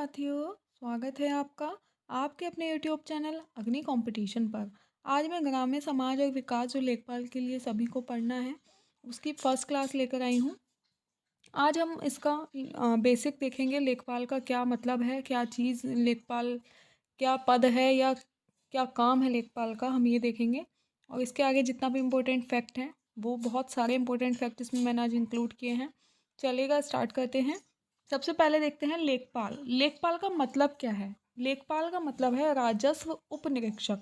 साथियों, स्वागत है आपका आपके अपने यूट्यूब चैनल अग्नि कंपटीशन पर। आज मैं ग्राम्य समाज और विकास जो लेखपाल के लिए सभी को पढ़ना है उसकी फर्स्ट क्लास लेकर आई हूँ। आज हम इसका बेसिक देखेंगे, लेखपाल का क्या मतलब है, क्या चीज़ लेखपाल, क्या पद है या क्या काम है लेखपाल का, हम ये देखेंगे। और इसके आगे जितना भी इम्पोर्टेंट फैक्ट हैं वो बहुत सारे इम्पोर्टेंट फैक्ट इसमें मैंने आज इंक्लूड किए हैं। चलेगा, स्टार्ट करते हैं। सबसे पहले देखते हैं लेखपाल। लेखपाल का मतलब क्या है? लेखपाल का मतलब है राजस्व उपनिरीक्षक।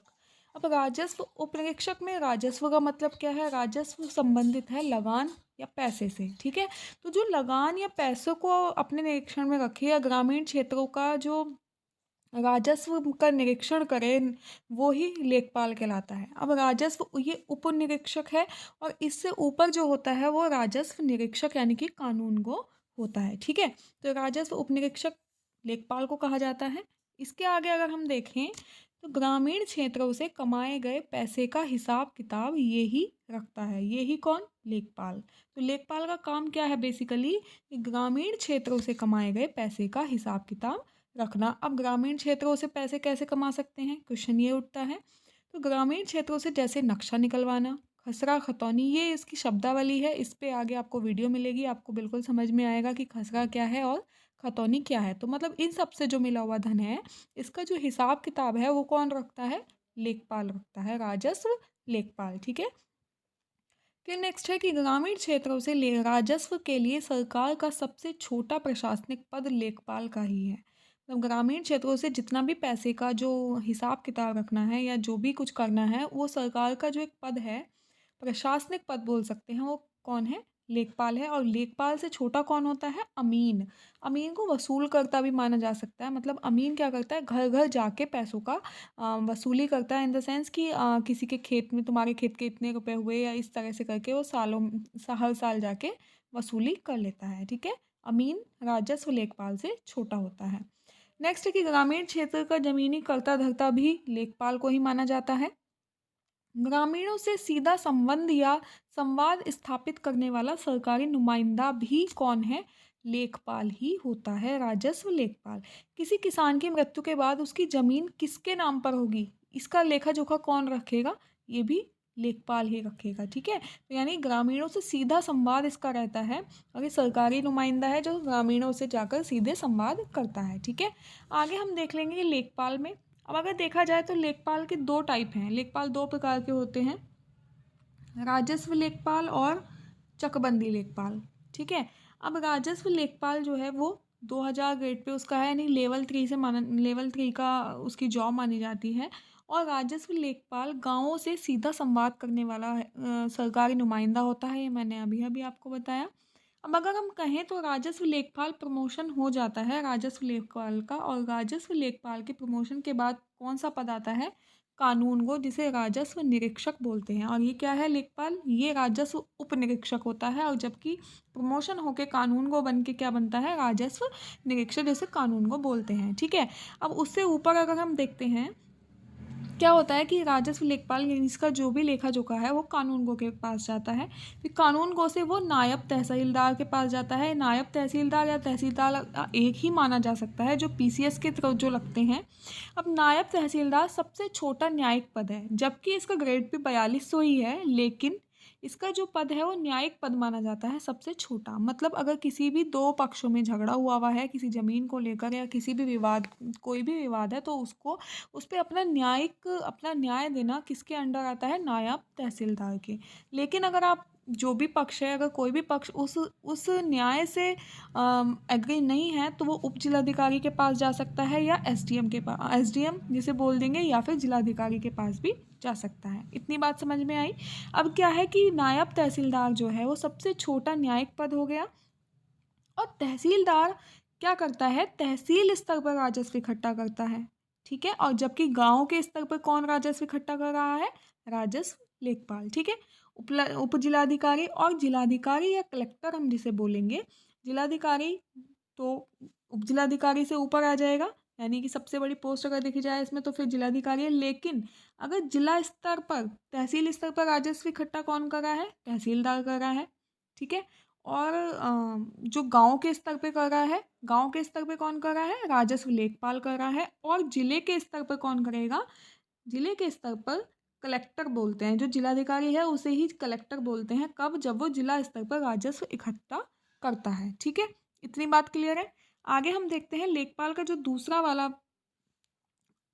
अब राजस्व उपनिरीक्षक में राजस्व का मतलब क्या है? राजस्व संबंधित है लगान या पैसे से, ठीक है। तो जो लगान या पैसों को अपने निरीक्षण में रखे या ग्रामीण क्षेत्रों का जो राजस्व का निरीक्षण करे वो ही लेखपाल कहलाता है। अब राजस्व ये उप निरीक्षक है और इससे ऊपर जो होता है वो राजस्व निरीक्षक यानी कि कानूनगो होता है, ठीक है। तो राजस्व उप निरीक्षक लेखपाल को कहा जाता है। इसके आगे अगर हम देखें तो ग्रामीण क्षेत्रों से कमाए गए पैसे का हिसाब किताब ये ही रखता है। ये ही कौन? लेखपाल। तो लेखपाल का काम क्या है? बेसिकली ग्रामीण क्षेत्रों से कमाए गए पैसे का हिसाब किताब रखना। अब ग्रामीण क्षेत्रों से पैसे कैसे कमा सकते हैं? क्वेश्चन ये उठता है। तो ग्रामीण क्षेत्रों से जैसे नक्शा निकलवाना, खसरा खतौनी, ये इसकी शब्दावली है। इस पे आगे आपको वीडियो मिलेगी, आपको बिल्कुल समझ में आएगा कि खसरा क्या है और खतौनी क्या है। तो मतलब इन सब से जो मिला हुआ धन है इसका जो हिसाब किताब है वो कौन रखता है? लेखपाल रखता है, राजस्व लेखपाल, ठीक है। फिर नेक्स्ट है कि ग्रामीण क्षेत्रों से राजस्व के लिए सरकार का सबसे छोटा प्रशासनिक पद लेखपाल का ही है। मतलब ग्रामीण क्षेत्रों से जितना भी पैसे का जो हिसाब किताब रखना है या जो भी कुछ करना है वो सरकार का जो एक पद है, प्रशासनिक पद बोल सकते हैं, वो कौन है? लेखपाल है। और लेखपाल से छोटा कौन होता है? अमीन। अमीन को वसूल करता भी माना जा सकता है। मतलब अमीन क्या करता है? घर घर जाके पैसों का वसूली करता है, इन द सेंस कि किसी के खेत में तुम्हारे खेत के इतने रुपए हुए या इस तरह से करके वो हर साल जाके वसूली कर लेता है, ठीक है। अमीन राजस्व लेखपाल से छोटा होता है। नेक्स्ट है कि ग्रामीण क्षेत्र का जमीनी कर्ता धर्ता भी लेखपाल को ही माना जाता है। ग्रामीणों से सीधा संबंध या संवाद स्थापित करने वाला सरकारी नुमाइंदा भी कौन है? लेखपाल ही होता है, राजस्व लेखपाल। किसी किसान की मृत्यु के बाद उसकी जमीन किसके नाम पर होगी, इसका लेखा जोखा कौन रखेगा? ये भी लेखपाल ही रखेगा, ठीक है। तो यानी ग्रामीणों से सीधा संवाद इसका रहता है और ये सरकारी नुमाइंदा है जो ग्रामीणों से जाकर सीधे संवाद करता है, ठीक है। आगे हम देख लेंगे कि लेखपाल में, अब अगर देखा जाए तो लेखपाल के दो टाइप हैं। लेखपाल दो प्रकार के होते हैं, राजस्व लेखपाल और चकबंदी लेखपाल, ठीक है। अब राजस्व लेखपाल जो है वो 2000 ग्रेड पे उसका है, यानी लेवल 3 का उसकी जॉब मानी जाती है। और राजस्व लेखपाल गांवों से सीधा संवाद करने वाला सरकारी नुमाइंदा होता है। ये मैंने अभी अभी आपको बताया। अब अगर हम कहें तो राजस्व लेखपाल प्रमोशन हो जाता है राजस्व लेखपाल का, और राजस्व लेखपाल के प्रमोशन के बाद कौन सा पद आता है? कानूनगो, जिसे राजस्व निरीक्षक बोलते हैं। और ये क्या है? लेखपाल ये राजस्व उप निरीक्षक होता है, और जबकि प्रमोशन होके कानूनगो बन के क्या बनता है? राजस्व निरीक्षक, जैसे कानूनगो बोलते हैं, ठीक है। अब उससे ऊपर अगर हम देखते हैं क्या होता है कि राजस्व लेखपाल इसका जो भी लेखा जोखा है वो कानूनगो के पास जाता है। फिर कानूनगो से वो नायब तहसीलदार के पास जाता है। नायब तहसीलदार या तहसीलदार एक ही माना जा सकता है जो पीसीएस के थ्रू जो लगते हैं। अब नायब तहसीलदार सबसे छोटा न्यायिक पद है, जबकि इसका ग्रेड भी 4200 ही है, लेकिन इसका जो पद है वो न्यायिक पद माना जाता है सबसे छोटा। मतलब अगर किसी भी दो पक्षों में झगड़ा हुआ है किसी ज़मीन को लेकर या किसी भी विवाद, कोई भी विवाद है, तो उसको उस पे अपना न्याय देना किसके अंडर आता है? नायब तहसीलदार के। लेकिन अगर आप जो भी पक्ष है, अगर कोई भी पक्ष उस न्याय से एग्री नहीं है तो वो उप जिलाधिकारी के पास जा सकता है या एसडीएम के पास, एसडीएम जिसे बोल देंगे, या फिर जिलाधिकारी के पास भी जा सकता है। इतनी बात समझ में आई। अब क्या है कि नायब तहसीलदार जो है वो सबसे छोटा न्यायिक पद हो गया। और तहसीलदार क्या करता है? तहसील स्तर पर राजस्व इकट्ठा करता है, ठीक है। और जबकि गांव के स्तर पर कौन राजस्व इकट्ठा कर रहा है? राजस्व लेखपाल, ठीक है। उप जिलाधिकारी और जिलाधिकारी या कलेक्टर हम जिसे बोलेंगे, जिलाधिकारी तो उप जिलाधिकारी से ऊपर आ जाएगा, यानी कि सबसे बड़ी पोस्ट अगर देखी जाए इसमें तो फिर जिलाधिकारी है। लेकिन अगर जिला स्तर पर, तहसील स्तर पर राजस्व इकट्ठा कौन कर रहा है? तहसीलदार कर रहा है, ठीक है। और जो गांव के स्तर पे कर रहा है, गांव के स्तर पे कौन कर रहा है, राजस्व लेखपाल कर रहा है। और जिले के स्तर पर कौन करेगा, जिले के स्तर पर कलेक्टर बोलते हैं, जो जिलाधिकारी है उसे ही कलेक्टर बोलते हैं। कब, जब वो जिला स्तर पर राजस्व इकट्ठा करता है। ठीक है, इतनी बात क्लियर है। आगे हम देखते हैं लेखपाल का जो दूसरा वाला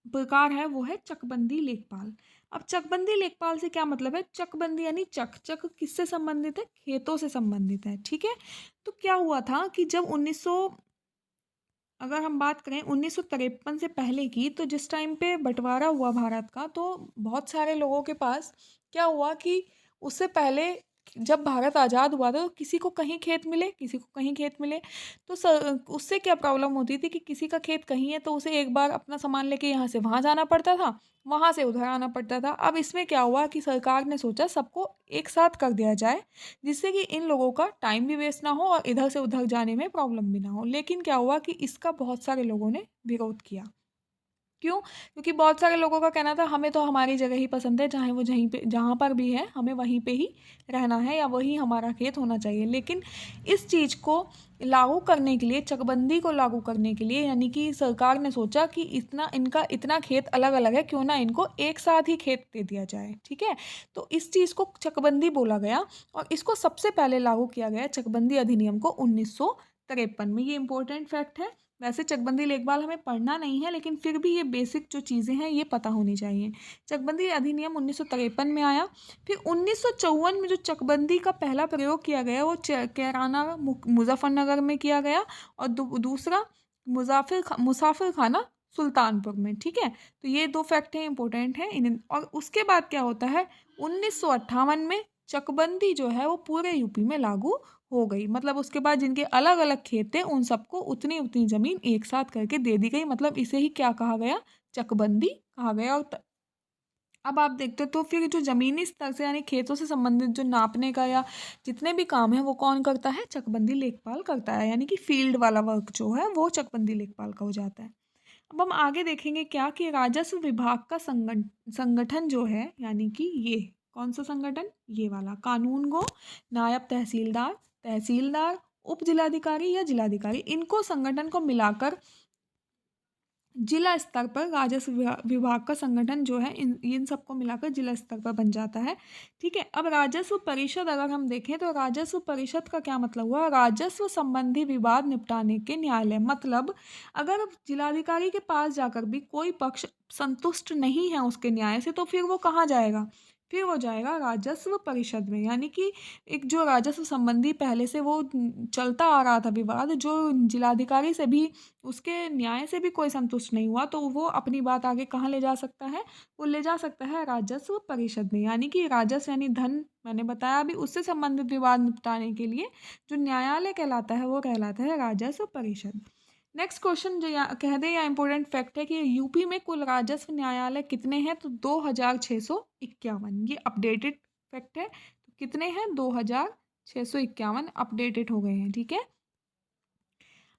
प्रकार है वो है चकबंदी लेखपाल। अब चकबंदी लेखपाल से क्या मतलब है, चकबंदी यानी चक, चक किससे संबंधित है, खेतों से संबंधित है। ठीक है, तो क्या हुआ था कि जब 1900, अगर हम बात करें 1953 से पहले की, तो जिस टाइम पे बंटवारा हुआ भारत का, तो बहुत सारे लोगों के पास क्या हुआ कि उससे पहले जब भारत आज़ाद हुआ था तो किसी को कहीं खेत मिले, किसी को कहीं खेत मिले। तो उससे क्या प्रॉब्लम होती थी कि किसी का खेत कहीं है तो उसे एक बार अपना सामान लेके यहाँ से वहाँ जाना पड़ता था, वहाँ से उधर आना पड़ता था। अब इसमें क्या हुआ कि सरकार ने सोचा सबको एक साथ कर दिया जाए, जिससे कि इन लोगों का टाइम भी वेस्ट ना हो और इधर से उधर जाने में प्रॉब्लम भी ना हो। लेकिन क्या हुआ कि इसका बहुत सारे लोगों ने विरोध किया। क्यों? क्योंकि बहुत सारे लोगों का कहना था हमें तो हमारी जगह ही पसंद है, चाहे वो जहीं पे जहाँ पर भी है हमें वहीं पे ही रहना है या वही हमारा खेत होना चाहिए। लेकिन इस चीज़ को लागू करने के लिए, चकबंदी को लागू करने के लिए, यानी कि सरकार ने सोचा कि इनका इतना खेत अलग अलग है, क्यों ना इनको एक साथ ही खेत दे दिया जाए। ठीक है, तो इस चीज़ को चकबंदी बोला गया और इसको सबसे पहले लागू किया गया चकबंदी अधिनियम को 1953 में। ये इंपॉर्टेंट फैक्ट है। वैसे चकबंदी लेखपाल हमें पढ़ना नहीं है, लेकिन फिर भी ये बेसिक जो चीज़ें हैं ये पता होनी चाहिए। चकबंदी अधिनियम 1953 में आया। फिर 1954 में जो चकबंदी का पहला प्रयोग किया गया वो कैराना मुजफ्फरनगर में किया गया और दूसरा मुसाफिर खाना सुल्तानपुर में। ठीक है, तो ये दो फैक्ट हैं, इंपॉर्टेंट हैं इन्हें। और उसके बाद क्या होता है, 1958 में चकबंदी जो है वो पूरे यूपी में लागू हो गई। मतलब उसके बाद जिनके अलग अलग खेत थे उन सबको उतनी उतनी ज़मीन एक साथ करके दे दी गई। मतलब इसे ही क्या कहा गया, चकबंदी कहा गया। और अब आप देखते हो तो फिर जो ज़मीनी स्तर से यानी खेतों से संबंधित जो नापने का या जितने भी काम है वो कौन करता है, चकबंदी लेखपाल करता है। यानी कि फील्ड वाला वर्क जो है वो चकबंदी लेखपाल का हो जाता है। अब हम आगे देखेंगे क्या कि राजस्व विभाग का संगठन जो है, यानी कि ये कौन सा संगठन, ये वाला कानून गो, नायब तहसीलदार, तहसीलदार, उप जिलाधिकारी या जिलाधिकारी, इनको संगठन को मिलाकर जिला स्तर पर राजस्व विभाग का संगठन जो है इन सबको मिलाकर जिला स्तर पर बन जाता है। ठीक है, अब राजस्व परिषद अगर हम देखें तो राजस्व परिषद का क्या मतलब हुआ, राजस्व संबंधी विवाद निपटाने के न्यायालय। मतलब अगर जिलाधिकारी के पास जाकर भी कोई पक्ष संतुष्ट नहीं है उसके न्याय से, तो फिर वो कहाँ जाएगा, फिर वो जाएगा राजस्व परिषद में। यानी कि एक जो राजस्व संबंधी पहले से वो चलता आ रहा था विवाद, जो जिलाधिकारी से भी उसके न्याय से भी कोई संतुष्ट नहीं हुआ, तो वो अपनी बात आगे कहाँ ले जा सकता है, वो ले जा सकता है राजस्व परिषद में। यानी कि राजस्व यानी धन, मैंने बताया अभी, उससे संबंधित विवाद निपटाने के लिए जो न्यायालय कहलाता है वो कहलाता है राजस्व परिषद। नेक्स्ट क्वेश्चन जो कह दे या इंपॉर्टेंट फैक्ट है कि यूपी में कुल राजस्व न्यायालय कितने हैं, तो 2651। ये अपडेटेड फैक्ट है। तो कितने हैं, 2651 अपडेटेड हो गए हैं। ठीक है,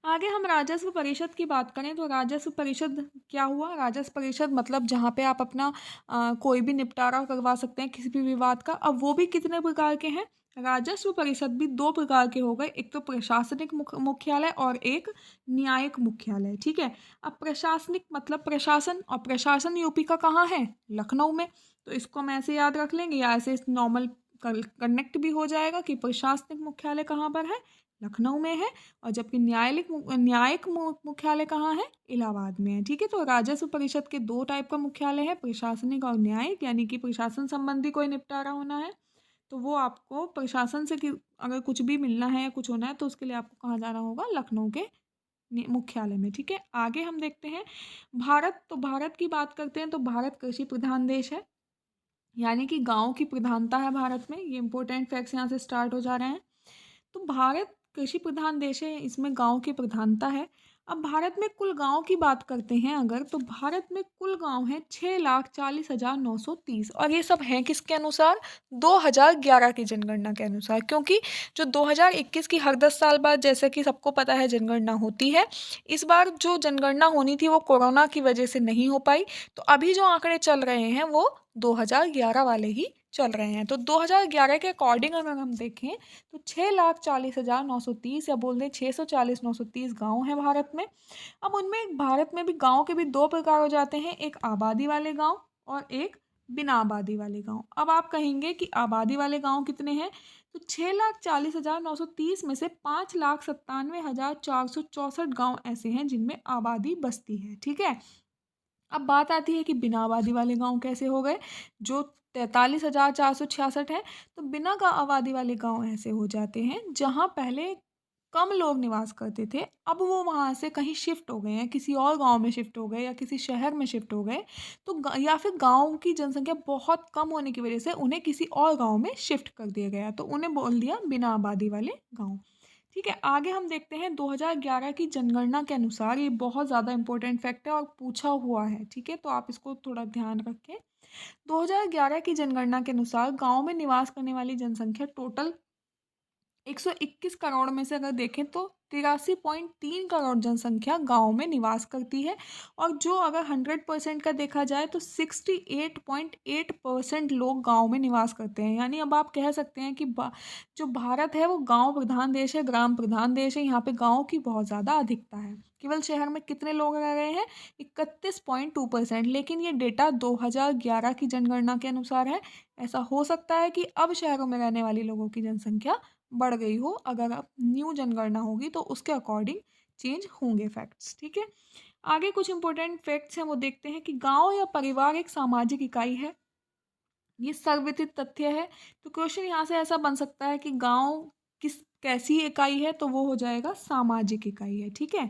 आगे हम राजस्व परिषद की बात करें तो राजस्व परिषद क्या हुआ, राजस्व परिषद मतलब जहाँ पे आप अपना कोई भी निपटारा करवा सकते हैं किसी भी विवाद का। अब वो भी कितने प्रकार के हैं, राजस्व परिषद भी दो प्रकार के हो गए, एक तो प्रशासनिक मुख्यालय और एक न्यायिक मुख्यालय। ठीक है, अब प्रशासनिक मतलब प्रशासन, और प्रशासन यूपी का कहाँ है, लखनऊ में। तो इसको हम ऐसे याद रख लेंगे या ऐसे नॉर्मल कनेक्ट भी हो जाएगा कि प्रशासनिक मुख्यालय कहाँ पर है, लखनऊ में है। और जबकि न्यायिक मुख्यालय कहाँ है, इलाहाबाद में है। ठीक है, तो राजस्व परिषद के दो टाइप का मुख्यालय है, प्रशासनिक और न्यायिक। यानी कि प्रशासन संबंधी कोई निपटारा होना है तो वो आपको प्रशासन से अगर कुछ भी मिलना है या कुछ होना है तो उसके लिए आपको कहाँ जाना होगा, लखनऊ के मुख्यालय में। ठीक है, आगे हम देखते हैं भारत। तो भारत की बात करते हैं तो भारत कृषि प्रधान देश है, यानी कि गाँव की प्रधानता है भारत में। ये इंपॉर्टेंट फैक्ट्स यहाँ से स्टार्ट हो जा रहे हैं। तो भारत कृषि प्रधान देश है, इसमें गांव की प्रधानता है। अब भारत में कुल गांव की बात करते हैं अगर, तो भारत में कुल गांव है 6,40,930। और ये सब हैं किसके अनुसार, 2011 की जनगणना के अनुसार। क्योंकि जो 2021 की हर 10 साल बाद, जैसे कि सबको पता है, जनगणना होती है। इस बार जो जनगणना होनी थी वो कोरोना की वजह से नहीं हो पाई, तो अभी जो आंकड़े चल रहे हैं वो 2011 वाले ही चल रहे हैं। तो 2011 के अकॉर्डिंग अगर हम देखें तो 6,40,930 या बोल दें 640,930 गाँव हैं भारत में। अब उनमें भारत में भी गाँव के भी 2 प्रकार हो जाते हैं, एक आबादी वाले गाँव और एक बिना आबादी वाले गाँव। अब आप कहेंगे कि आबादी वाले गाँव कितने हैं? तो 6,40,930 में से 5,97,464 गाँव ऐसे हैं जिनमें आबादी बसती है, ठीक है? अब बात आती है कि बिना आबादी वाले गांव कैसे हो गए, जो 43,466 है। तो बिना का आबादी वाले गांव ऐसे हो जाते हैं जहां पहले कम लोग निवास करते थे, अब वो वहां से कहीं शिफ्ट हो गए हैं, किसी और गांव में शिफ्ट हो गए या किसी शहर में शिफ्ट हो गए। तो या फिर गांव की जनसंख्या बहुत कम होने की वजह से उन्हें किसी और गांव में शिफ्ट कर दिया गया, तो उन्हें बोल दिया बिना आबादी वाले गाँव। ठीक है, आगे हम देखते हैं 2011 की जनगणना के अनुसार, ये बहुत ज़्यादा इंपॉर्टेंट फैक्ट है और पूछा हुआ है, ठीक है, तो आप इसको थोड़ा ध्यान रखें। 2011 की जनगणना के अनुसार गांव में निवास करने वाली जनसंख्या टोटल 121 करोड़ में से अगर देखें तो 83.3 करोड़ जनसंख्या गांव में निवास करती है। और जो अगर 100% का देखा जाए तो 68.8% लोग गांव में निवास करते हैं। यानी अब आप कह सकते हैं कि जो भारत है वो गांव प्रधान देश है, ग्राम प्रधान देश है। यहाँ पे गांव की बहुत ज़्यादा अधिकता है। केवल शहर में कितने लोग रह रहे हैं? 31.2%। लेकिन ये डेटा 2011 की जनगणना के अनुसार है। ऐसा हो सकता है कि अब शहरों में रहने वाले लोगों की जनसंख्या बढ़ गई हो, अगर अब न्यू जनगणना होगी तो उसके अकॉर्डिंग चेंज होंगे फैक्ट्स, ठीक है। आगे कुछ इंपॉर्टेंट फैक्ट्स हैं वो देखते हैं कि गांव या परिवार एक सामाजिक इकाई है, ये सर्वविदित तथ्य है। तो क्वेश्चन यहाँ से ऐसा बन सकता है कि गांव किस कैसी इकाई है, तो वो हो जाएगा सामाजिक इकाई है, ठीक है।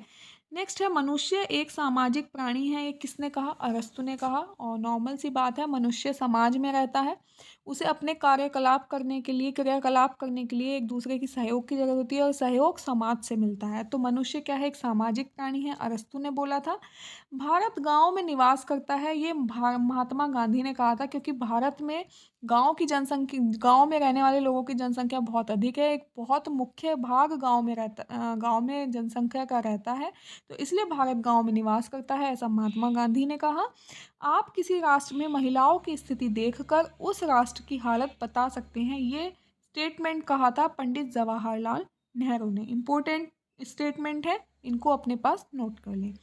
नेक्स्ट है मनुष्य एक सामाजिक प्राणी है, ये किसने कहा? अरस्तु ने कहा। और नॉर्मल सी बात है, मनुष्य समाज में रहता है, उसे अपने कार्यकलाप करने के लिए क्रियाकलाप करने के लिए एक दूसरे की सहयोग की जरूरत होती है और सहयोग समाज से मिलता है। तो मनुष्य क्या है? एक सामाजिक प्राणी है, अरस्तु ने बोला था। भारत गांव में निवास करता है, ये महात्मा गांधी ने कहा था, क्योंकि भारत में गांव की जनसंख्या, गांव में रहने वाले लोगों की जनसंख्या बहुत अधिक है। एक बहुत मुख्य भाग गांव में जनसंख्या का रहता है, तो इसलिए भारत गांव में निवास करता है, ऐसा महात्मा गांधी ने कहा। आप किसी राष्ट्र में महिलाओं की स्थिति देखकर उस राष्ट्र की हालत बता सकते हैं, ये स्टेटमेंट कहा था पंडित जवाहरलाल नेहरू ने। इम्पोर्टेंट स्टेटमेंट है, इनको अपने पास नोट कर लें।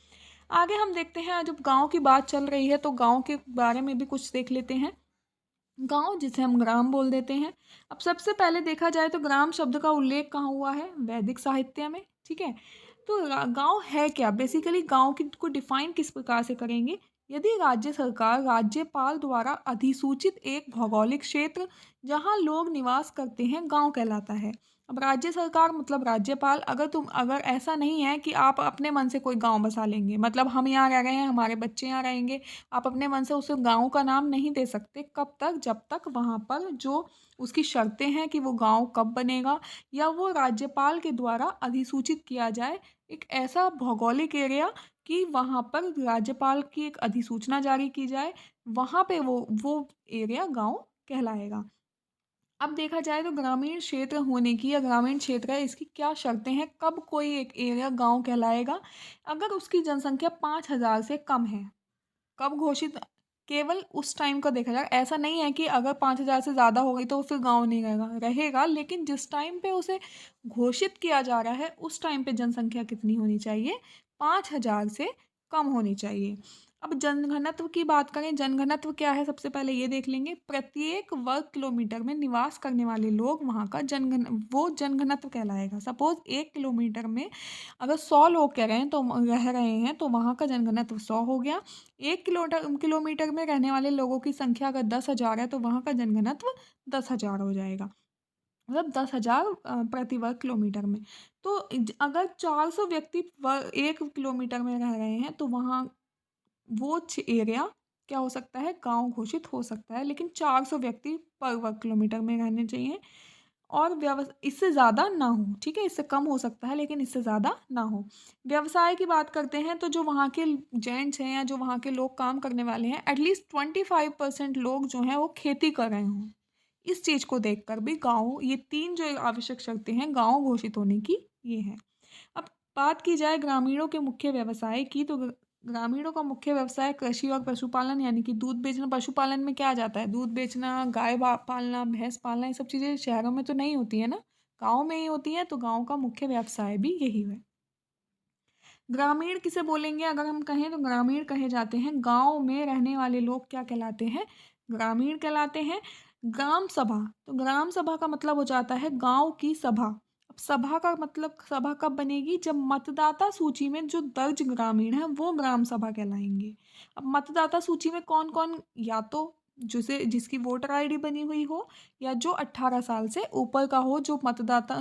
आगे हम देखते हैं, जब गांव की बात चल रही है तो गांव के बारे में भी कुछ देख लेते हैं। गांव जिसे हम ग्राम बोल देते हैं। अब सबसे पहले देखा जाए तो ग्राम शब्द का उल्लेख कहाँ हुआ है? वैदिक साहित्य में, ठीक है। तो गांव है क्या? बेसिकली गांव की को डिफाइन किस प्रकार से करेंगे? यदि राज्य सरकार राज्यपाल द्वारा अधिसूचित एक भौगोलिक क्षेत्र जहां लोग निवास करते हैं, गांव कहलाता है। अब राज्य सरकार मतलब राज्यपाल, अगर ऐसा नहीं है कि आप अपने मन से कोई गांव बसा लेंगे, मतलब हम यहाँ रह रहे हैं, हमारे बच्चे यहाँ रहेंगे, आप अपने मन से उस गांव का नाम नहीं दे सकते। कब तक? जब तक वहाँ पर जो उसकी शर्तें हैं कि वो गांव कब बनेगा, या वो राज्यपाल के द्वारा अधिसूचित किया जाए एक ऐसा भौगोलिक एरिया कि वहाँ पर राज्यपाल की एक अधिसूचना जारी की जाए, वहाँ पे वो एरिया गांव कहलाएगा। अब देखा जाए तो ग्रामीण क्षेत्र होने की, या ग्रामीण क्षेत्र है, इसकी क्या शर्तें हैं? कब कोई एक एरिया गांव कहलाएगा? अगर उसकी जनसंख्या 5,000 से कम है। कब घोषित? केवल उस टाइम का देखा जाए, ऐसा नहीं है कि अगर 5,000 से ज़्यादा हो गई तो फिर गांव नहीं रहेगा, लेकिन जिस टाइम पे उसे घोषित किया जा रहा है उस टाइम पे जनसंख्या कितनी होनी चाहिए? 5,000 से कम होनी चाहिए। अब जनघनत्व की बात करें, जनघनत्व क्या है सबसे पहले ये देख लेंगे। प्रत्येक वर्ग किलोमीटर में निवास करने वाले लोग, वहाँ का वो जनघनत्व कहलाएगा। सपोज 1 किलोमीटर में अगर 100 लोग रह रहे हैं तो वहाँ का जनघनत्व 100 हो गया। 1 किलोमीटर में रहने वाले लोगों की संख्या अगर 10,000 है तो वहाँ का जनघनत्व 10,000 हो जाएगा, मतलब 10,000 प्रति वर्ग किलोमीटर में। तो अगर 400 व्यक्ति 1 किलोमीटर में रह रहे हैं तो वहाँ वो एरिया क्या हो सकता है? गांव घोषित हो सकता है, लेकिन 400 व्यक्ति पर वर्ग किलोमीटर में रहने चाहिए और इससे ज़्यादा ना हो, ठीक है। इससे कम हो सकता है लेकिन इससे ज़्यादा ना हो। व्यवसाय की बात करते हैं तो जो वहाँ के जेंट्स हैं या जो वहाँ के लोग काम करने वाले हैं, एटलीस्ट 25% लोग जो हैं वो खेती कर रहे हों। इस चीज़ को देखकर भी गाँव, ये 3 जो आवश्यक शर्तें हैं गाँव घोषित होने की, ये है। अब बात की जाए ग्रामीणों के मुख्य व्यवसाय की, तो ग्रामीणों का मुख्य व्यवसाय कृषि और पशुपालन, यानी कि दूध बेचना। पशुपालन में क्या आ जाता है? दूध बेचना, गाय पालना, भैंस पालना, ये सब चीज़ें शहरों में तो नहीं होती है ना, गाँव में ही होती हैं। तो गाँव का मुख्य व्यवसाय भी यही है। ग्रामीण किसे बोलेंगे? अगर हम कहें तो ग्रामीण कहे जाते हैं गांव में रहने वाले लोग। क्या कहलाते हैं? ग्रामीण कहलाते हैं। ग्राम सभा, तो ग्राम सभा का मतलब हो जाता है गांव की सभा। अब सभा का मतलब, सभा कब बनेगी? जब मतदाता सूची में जो दर्ज ग्रामीण है वो ग्राम सभा कहलाएंगे। अब मतदाता सूची में कौन कौन, या तो जिसकी वोटर आईडी बनी हुई हो, या जो 18 साल से ऊपर का हो, जो मतदाता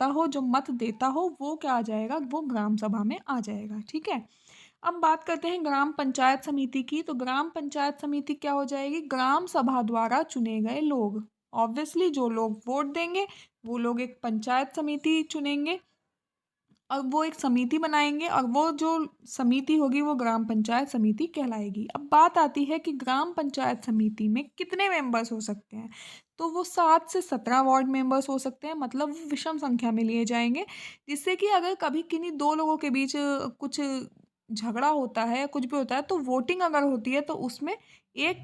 हो, जो मत देता हो, वो क्या आ जाएगा? वो ग्राम सभा में आ जाएगा। ठीक है। अब बात करते हैं ग्राम पंचायत समिति की। तो ग्राम पंचायत समिति क्या हो जाएगी? ग्राम सभा द्वारा चुने गए लोग। ऑब्वियसली जो लोग वोट देंगे वो लोग एक पंचायत समिति चुनेंगे और वो एक समिति बनाएंगे, और वो जो समिति होगी वो ग्राम पंचायत समिति कहलाएगी। अब बात आती है कि ग्राम पंचायत समिति में कितने मेंबर्स हो सकते हैं? तो वो 7 से 17 वार्ड मेंबर्स हो सकते हैं, मतलब वो विषम संख्या में लिए जाएंगे, जिससे कि अगर कभी किन्हीं दो लोगों के बीच कुछ झगड़ा होता है, कुछ भी होता है, तो वोटिंग अगर होती है तो उसमें एक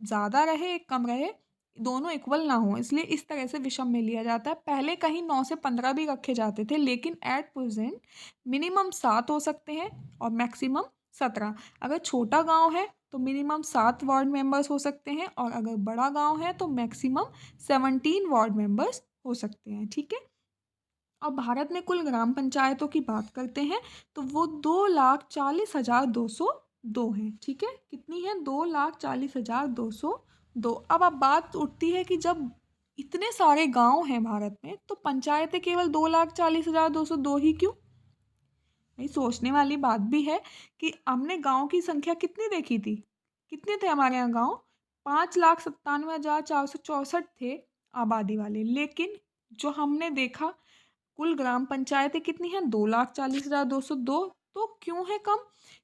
ज़्यादा रहे, एक कम रहे, दोनों इक्वल ना हो, इसलिए इस तरह से विषम में लिया जाता है। पहले कहीं 9 से 15 भी रखे जाते थे, लेकिन एट प्रेजेंट मिनिमम 7 हो सकते हैं और मैक्सिमम 17। अगर छोटा गांव है तो मिनिमम 7 वार्ड मेंबर्स हो सकते हैं, और अगर बड़ा गांव है तो मैक्सिमम 17 वार्ड मेंबर्स हो सकते हैं। ठीक है। अब भारत में कुल ग्राम पंचायतों की बात करते हैं तो वो 2,40,202 हैं। ठीक है। कितनी है? 2,40,202। अब बात उठती है कि जब इतने सारे गांव हैं भारत में, तो पंचायतें केवल 2,40,202 ही क्यों? भाई सोचने वाली बात भी है कि हमने गांव की संख्या कितनी देखी थी? कितने थे हमारे यहाँ गांव? 5,97,464 थे आबादी वाले, लेकिन जो हमने देखा कुल ग्राम पंचायतें कितनी हैं? 2,40,202। तो क्यों है कम?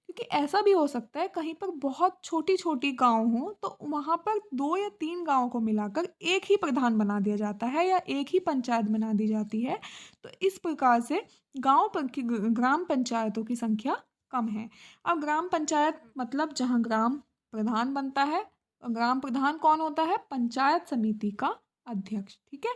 क्योंकि ऐसा भी हो सकता है कहीं पर बहुत छोटी छोटी गांव हो, तो वहां पर 2 या 3 गांव को मिलाकर एक ही प्रधान बना दिया जाता है, या एक ही पंचायत बना दी जाती है। तो इस प्रकार से गांव पर की ग्राम पंचायतों की संख्या कम है। अब ग्राम पंचायत मतलब जहां ग्राम प्रधान बनता है। ग्राम प्रधान कौन होता है? पंचायत समिति का अध्यक्ष। ठीक है।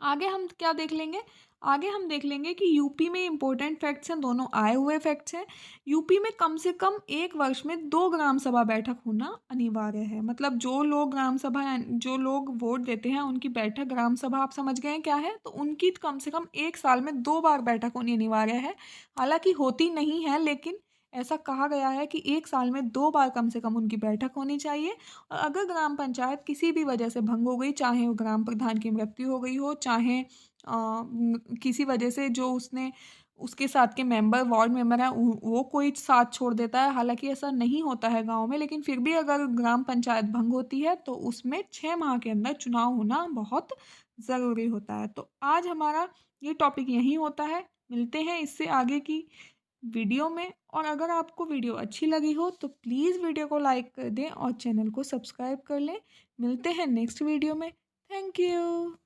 आगे हम क्या देख लेंगे? आगे हम देख लेंगे कि यूपी में इंपॉर्टेंट फैक्ट्स हैं, दोनों आए हुए फैक्ट्स हैं। यूपी में कम से कम एक वर्ष में 2 ग्राम सभा बैठक होना अनिवार्य है। मतलब जो लोग ग्राम सभा, जो लोग वोट देते हैं उनकी बैठक, ग्राम सभा आप समझ गए हैं क्या है? तो उनकी कम से कम एक साल में 2 बार बैठक होनी अनिवार्य है। हालांकि होती नहीं है, लेकिन ऐसा कहा गया है कि एक साल में 2 बार कम से कम उनकी बैठक होनी चाहिए। और अगर ग्राम पंचायत किसी भी वजह से भंग हो गई, चाहे वो ग्राम प्रधान की मृत्यु हो गई हो, चाहे किसी वजह से जो उसने उसके साथ के मेंबर, वार्ड मेंबर हैं, वो कोई साथ छोड़ देता है। हालांकि ऐसा नहीं होता है गांव में, लेकिन फिर भी अगर ग्राम पंचायत भंग होती है तो उसमें 6 माह के अंदर चुनाव होना बहुत ज़रूरी होता है। तो आज हमारा ये टॉपिक यहीं होता है। मिलते हैं इससे आगे की वीडियो में। और अगर आपको वीडियो अच्छी लगी हो तो प्लीज़ वीडियो को लाइक कर दें और चैनल को सब्सक्राइब कर लें। मिलते हैं नेक्स्ट वीडियो में। Thank you.